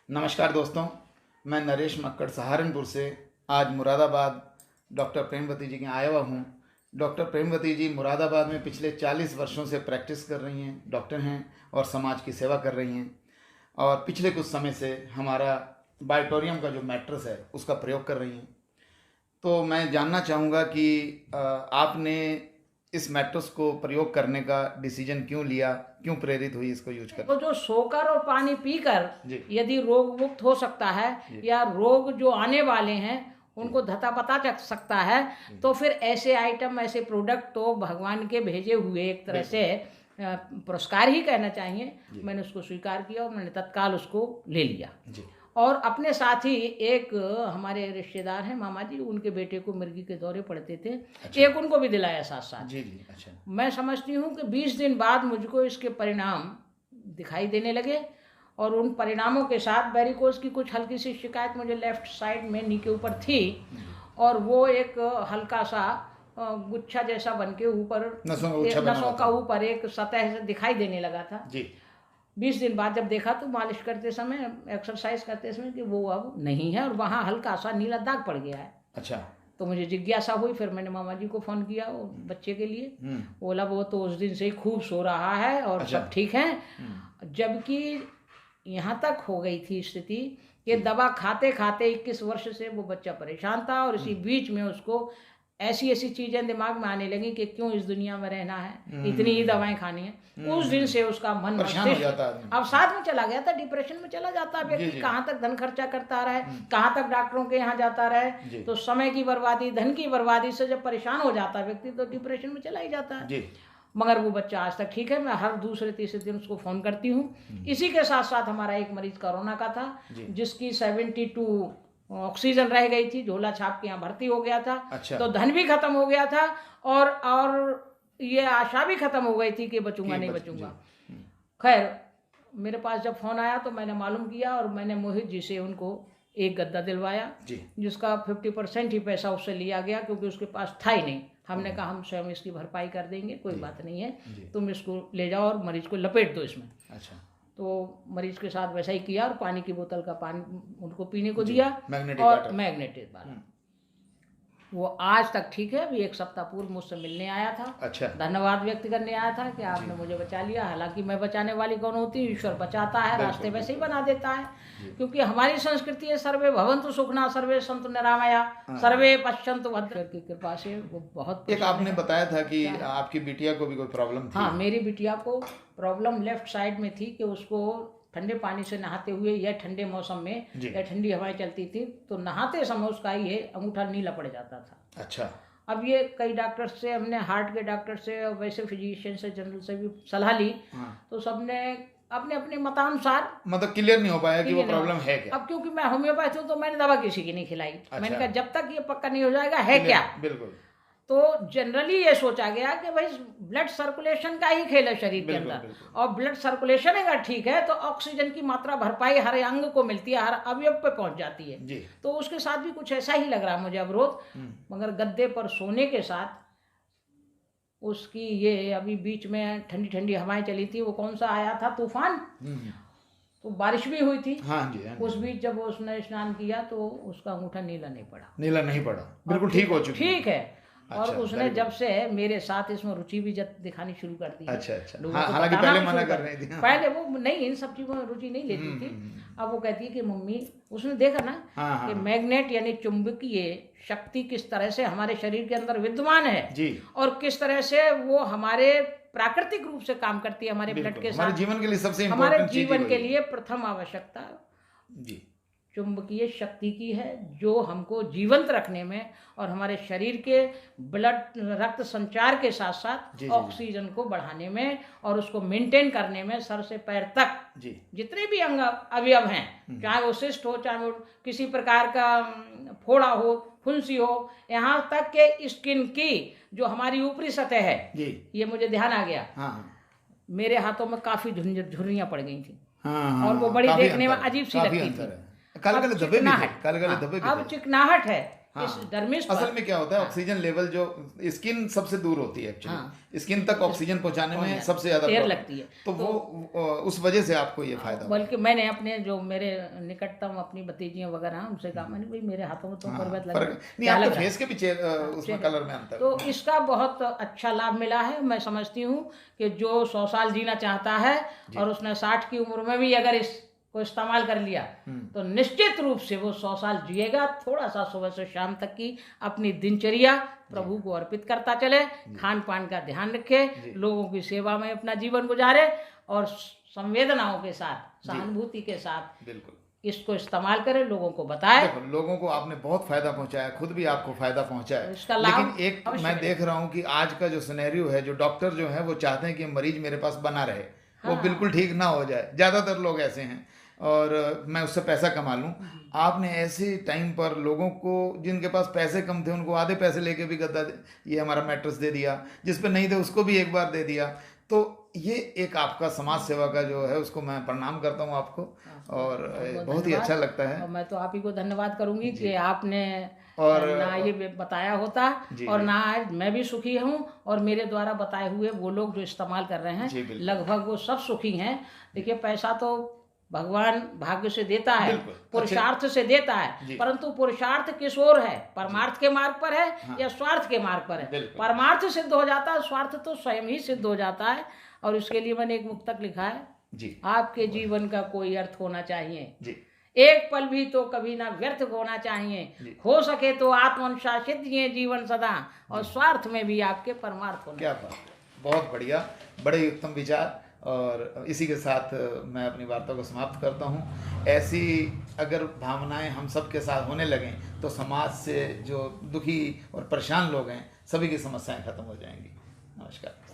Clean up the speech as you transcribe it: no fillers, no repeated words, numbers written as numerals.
नमस्कार दोस्तों, मैं नरेश मक्कड़ सहारनपुर से आज मुरादाबाद डॉक्टर प्रेमवती जी के आया हुआ हूँ। डॉक्टर प्रेमवती जी मुरादाबाद में पिछले 40 वर्षों से प्रैक्टिस कर रही हैं, डॉक्टर हैं और समाज की सेवा कर रही हैं। और पिछले कुछ समय से हमारा बायोटोरियम का जो मैट्रेस है उसका प्रयोग कर रही हैं। तो मैं जानना चाहूँगा कि आपने इस मैट्रेस को प्रयोग करने का डिसीजन क्यों लिया, क्यों प्रेरित हुई इसको यूज कर? तो जो सोकर और पानी पीकर जी। यदि रोग मुक्त हो सकता है या रोग जो आने वाले हैं उनको धता पता चल सकता है, तो फिर ऐसे आइटम, ऐसे प्रोडक्ट तो भगवान के भेजे हुए एक तरह से पुरस्कार ही कहना चाहिए। मैंने उसको स्वीकार किया और मैंने तत्काल उसको ले लिया जी। और अपने साथ ही एक हमारे रिश्तेदार हैं मामा जी, उनके बेटे को मिर्गी के दौरे पड़ते थे। अच्छा। एक उनको भी दिलाया साथ साथ। जी जी। अच्छा। मैं समझती हूँ कि 20 दिन बाद मुझको इसके परिणाम दिखाई देने लगे और उन परिणामों के साथ वेरिकोज की कुछ हल्की सी शिकायत मुझे लेफ्ट साइड में नी के ऊपर थी और वो एक हल्का सा गुच्छा जैसा बन के ऊपर नसों का ऊपर एक सतह से दिखाई देने लगा था जी। 20 दिन बाद जब देखा तो मालिश करते समय, एक्सरसाइज करते समय कि वो अब नहीं है और वहाँ हल्का सा नीला दाग पड़ गया है। अच्छा। तो मुझे जिज्ञासा हुई, फिर मैंने मामा जी को फ़ोन किया वो बच्चे के लिए। बोला वो तो उस दिन से ही खूब सो रहा है और सब ठीक है। जबकि यहाँ तक हो गई थी स्थिति कि दवा खाते खाते 21 वर्ष से वो बच्चा परेशान था और इसी बीच में उसको ऐसी ऐसी चीज़ें दिमाग में आने लगी कि क्यों इस दुनिया में रहना है, इतनी ही दवाएं खानी है। उस दिन से उसका मन अब साथ में चला गया था, डिप्रेशन में चला जाता है व्यक्ति। कहाँ तक धन खर्चा करता रहे, कहाँ तक डॉक्टरों के यहाँ जाता रहे, तो समय की बर्बादी, धन की बर्बादी से जब परेशान हो जाता है व्यक्ति तो डिप्रेशन में चला ही जाता है। मगर वो बच्चा आज तक ठीक है। मैं हर दूसरे तीसरे दिन उसको फ़ोन करती हूँ। इसी के साथ साथ हमारा एक मरीज कोरोना का था जिसकी 72 ऑक्सीजन रह गई थी, झोला छाप के यहाँ भर्ती हो गया था। अच्छा। तो धन भी खत्म हो गया था और ये आशा भी खत्म हो गई थी कि बचूंगा नहीं बचूंगा। खैर मेरे पास जब फ़ोन आया तो मैंने मालूम किया और मैंने मोहित जी से उनको एक गद्दा दिलवाया जिसका 50% ही पैसा उससे लिया गया क्योंकि उसके पास था ही नहीं। हमने कहा हम स्वयं इसकी भरपाई कर देंगे, कोई बात नहीं है, तुम इसको ले जाओ और मरीज को लपेट दो इसमें। अच्छा। तो मरीज के साथ वैसा ही किया और पानी की बोतल का पानी उनको पीने को दिया और मैग्नेटिक वाला। वो आज तक ठीक है। अभी एक सप्ताह पूर्व मुझसे मिलने आया था। अच्छा। धन्यवाद व्यक्त करने आया था कि आपने मुझे बचा लिया। हालांकि मैं बचाने वाली कौन होती, ईश्वर बचाता है, रास्ते वैसे ही बना देता है क्योंकि हमारी संस्कृति है सर्वे भवन्तु सुखिनः, सर्वे सन्तु निरामया, सर्वे पश्यन्तु भद्रं की कृपा से वो बहुत। एक आपने बताया था कि आपकी बिटिया को भी कोई प्रॉब्लम थी? हाँ, मेरी बिटिया को प्रॉब्लम लेफ्ट साइड में थी कि उसको ठंडे पानी से नहाते हुए या ठंडे मौसम में या ठंडी हवाएं चलती थी तो नहाते समय उसका ये अंगूठा नीला पड़ जाता था। अच्छा। अब ये कई डॉक्टर से, हमने हार्ट के डॉक्टर से और वैसे फिजिशियन से, जनरल से भी सलाह ली। तो सबने अपने अपने मतानुसार मतलब क्लियर नहीं हो पाया कि वो प्रॉब्लम है क्या। अब क्योंकि मैं होम्योपैथ हूँ तो मैंने दवा किसी की नहीं खिलाई। मैंने कहा जब तक ये पक्का नहीं हो जाएगा है क्या। बिल्कुल। तो जनरली ये सोचा गया कि भाई ब्लड सर्कुलेशन का ही खेल है शरीर के अंदर और ब्लड सर्कुलेशन अगर ठीक है तो ऑक्सीजन की मात्रा भरपाई हर अंग को मिलती है, हर अवयव पे पहुंच जाती है जी। तो उसके साथ भी कुछ ऐसा ही लग रहा मुझे अवरोध। मगर गद्दे पर सोने के साथ उसकी ये अभी बीच में ठंडी ठंडी हवाएं चली थी, वो कौन सा आया था तूफान, तो बारिश भी हुई थी। हाँ जी, हाँ जी। उस बीच जब उसने स्नान किया तो उसका अंगूठा नीला नहीं पड़ा। नीला नहीं पड़ा, बिल्कुल ठीक हो चुका। ठीक है। और अच्छा, उसने जब से मेरे साथ इसमें रुचि भी दिखानी शुरू कर दी। अच्छा अच्छा। हालांकि पहले मना कर रही थी। पहले वो नहीं, इन सब चीज़ों में रुचि नहीं लेती थी। अब वो कहती है कि मम्मी, उसने देखा ना कि मैग्नेट यानी चुंबकीय शक्ति किस तरह से हमारे शरीर के अंदर विद्यमान है जी और किस तरह से वो हमारे प्राकृतिक रूप से काम करती है हमारे ब्लड के साथ। हमारे जीवन के लिए सबसे हमारे जीवन के लिए प्रथम आवश्यकता जी चुंबकीय शक्ति की है जो हमको जीवंत रखने में और हमारे शरीर के ब्लड रक्त संचार के साथ साथ ऑक्सीजन को बढ़ाने में और उसको मेंटेन करने में सर से पैर तक जितने भी अंग अवयव हैं, चाहे वो सिस्ट हो, चाहे वो किसी प्रकार का फोड़ा हो, फुंसी हो, यहाँ तक के स्किन की जो हमारी ऊपरी सतह है ये मुझे ध्यान आ गया। मेरे हाथों में काफी झुर्रियाँ पड़ गई थी और वो बड़ी देखने में अजीब सी लगती थी। काले धब्बे भी थे। अब चिकनाहट है हाँ, इस डर्मिस पर असल में क्या होता है, ऑक्सीजन लेवल जो स्किन सबसे दूर होती है एक्चुअली, स्किन तक ऑक्सीजन पहुंचाने में सबसे ज्यादा देर प्रॉब्लम लगती है, तो वो उस वजह से आपको ये फायदा हुआ। बल्कि मैंने अपने जो मेरे निकटतम अपनी भतीजियां वगैरह हैं, उनसे कहा मैंने भाई मेरे हाथों में तो परवत लग रहा है, नहीं, क्या आपके लग रहा है? फेस के पीछे उसमें कलर में अंतर तो इसका बहुत अच्छा लाभ मिला है। मैं समझती हूँ कि जो 100 साल जीना चाहता है और उसने 60 की उम्र में भी अगर इसको इस्तेमाल कर लिया तो निश्चित रूप से वो 100 साल जिएगा। थोड़ा सा सुबह से शाम तक की अपनी दिनचर्या प्रभु को अर्पित करता चले, खान पान का ध्यान रखे, लोगों की सेवा में अपना जीवन गुजारे और संवेदनाओं के साथ, सहानुभूति के साथ बिल्कुल इसको इस्तेमाल करें, लोगों को बताएं। देखो, लोगों को आपने बहुत फायदा पहुंचाया, खुद भी आपको फायदा पहुंचा है, इसका लाभ लेकिन एक मैं देख रहा हूं कि आज का जो सिनेरियो है, जो डॉक्टर जो है वो चाहते हैं कि मरीज मेरे पास बना रहे, वो बिल्कुल ठीक ना हो जाए। ज्यादातर लोग ऐसे हैं और मैं उससे पैसा कमा लूं। आपने ऐसे टाइम पर लोगों को, जिनके पास पैसे कम थे उनको आधे पैसे लेके भी गद्दा ये हमारा मैट्रेस दे दिया, जिस पे नहीं थे उसको भी एक बार दे दिया। तो ये एक आपका समाज सेवा का जो है उसको मैं प्रणाम करता हूँ आपको, और बहुत ही अच्छा लगता है। और मैं तो आप ही को धन्यवाद करूंगी कि आपने और ना ये बताया होता और ना आज मैं भी सुखी हूँ और मेरे द्वारा बताए हुए वो लोग जो इस्तेमाल कर रहे हैं लगभग वो सब सुखी हैं। देखिए, पैसा तो भगवान भाग्य से देता है, पुरुषार्थ से देता है, परंतु पुरुषार्थ किस ओर है? परमार्थ के मार्ग पर है या स्वार्थ के मार्ग पर है? परमार्थ सिद्ध हो जाता है, स्वार्थ तो स्वयं ही सिद्ध हो जाता है। और इसके लिए मैंने एक मुक्तक लिखा है जी, आपके जीवन का कोई अर्थ होना चाहिए जी, एक पल भी तो कभी ना व्यर्थ होना चाहिए, हो सके तो आत्मानुशासित जिए जीवन सदा और स्वार्थ में भी आपके परमार्थ होना। क्या बात है, बहुत बढ़िया, बड़े ही उत्तम विचार। और इसी के साथ मैं अपनी वार्ता को समाप्त करता हूँ। ऐसी अगर भावनाएं हम सब के साथ होने लगें तो समाज से जो दुखी और परेशान लोग हैं सभी की समस्याएं खत्म हो जाएंगी। नमस्कार।